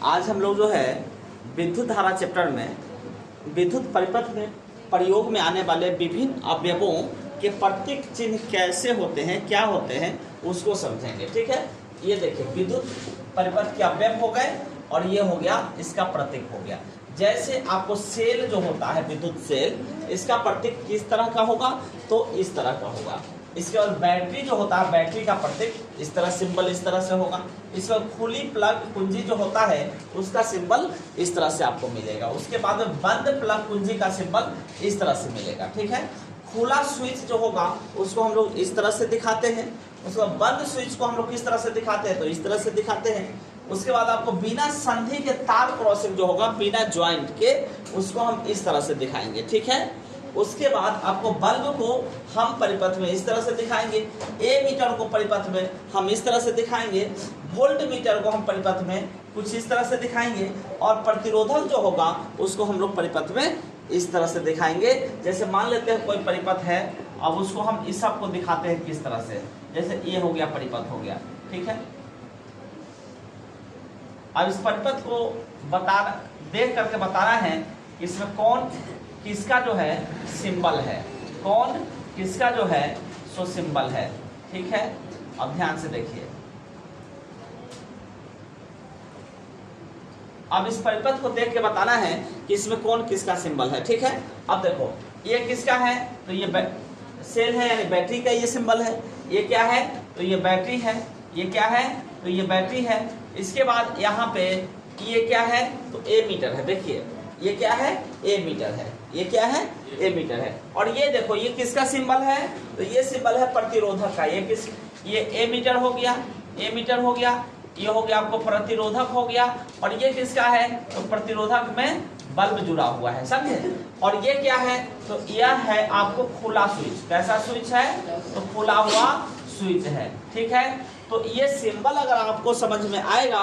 आज हम लोग जो है विद्युत धारा चैप्टर में विद्युत परिपथ में प्रयोग में आने वाले विभिन्न अवयवों के प्रतीक चिन्ह कैसे होते हैं, क्या होते हैं, उसको समझेंगे। ठीक है, ये देखिए विद्युत परिपथ के अवयव हो गए और ये हो गया इसका प्रतीक हो गया। जैसे आपको सेल जो होता है विद्युत सेल, इसका प्रतीक किस तरह का होगा, तो इस तरह का होगा। इसके बाद बैटरी जो होता है, बैटरी का प्रतीक इस तरह सिंबल इस तरह से होगा। इसके बाद खुली प्लग कुंजी जो होता है उसका सिंबल इस तरह से आपको मिलेगा। उसके बाद में बंद प्लग कुंजी का सिंबल इस तरह से मिलेगा। ठीक है, खुला स्विच जो होगा उसको हम लोग इस तरह से दिखाते हैं। उसके बाद बंद स्विच को हम लोग किस तरह से दिखाते हैं, तो इस तरह से दिखाते हैं। उसके बाद आपको बिना संधि के तार क्रॉसिंग जो होगा, बिना ज्वाइंट के, उसको हम इस तरह से दिखाएंगे। ठीक है, उसके बाद आपको बल्ब को हम परिपथ में इस तरह से दिखाएंगे, ए मीटर को परिपथ में हम इस तरह से दिखाएंगे, वोल्ट मीटर को हम परिपथ में कुछ इस तरह से दिखाएंगे, और प्रतिरोधक जो होगा उसको हम लोग परिपथ में इस तरह से दिखाएंगे। जैसे मान लेते हैं कोई परिपथ है, अब उसको हम इस सब को दिखाते हैं किस तरह से, जैसे ये हो गया परिपथ हो गया। ठीक है, अब इस परिपथ को देख करके बताना है कि इसमें कौन किसका जो है सिंबल है, कौन किसका जो है सो सिंबल है। ठीक है, अब ध्यान से देखिए। अब इस परिपथ को देख के बताना है कि इसमें कौन किसका सिंबल है। ठीक है, अब देखो ये किसका है, तो ये सेल है यानी बैटरी का ये सिंबल है। ये क्या है, तो ये बैटरी है। ये क्या है, तो ये बैटरी है। इसके बाद यहाँ पे ये क्या है, तो ए मीटर है। देखिए ये क्या है, ए मीटर है। ये क्या है, ए मीटर है। और ये देखो ये किसका सिंबल है, तो ये सिंबल है प्रतिरोधक का। ये ए मीटर हो गया, ए मीटर हो गया, ये हो गया आपको प्रतिरोधक हो गया। और ये किसका है, तो प्रतिरोधक में बल्ब जुड़ा हुआ है, समझे। और ये क्या है, तो यह है आपको खुला स्विच। कैसा स्विच है, तो खुला हुआ स्विच है। ठीक है, तो ये सिंबल अगर आपको समझ में आएगा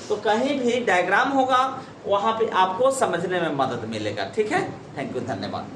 तो कहीं भी डायग्राम होगा वहां पे आपको समझने में मदद मिलेगा। ठीक है, थैंक यू, धन्यवाद।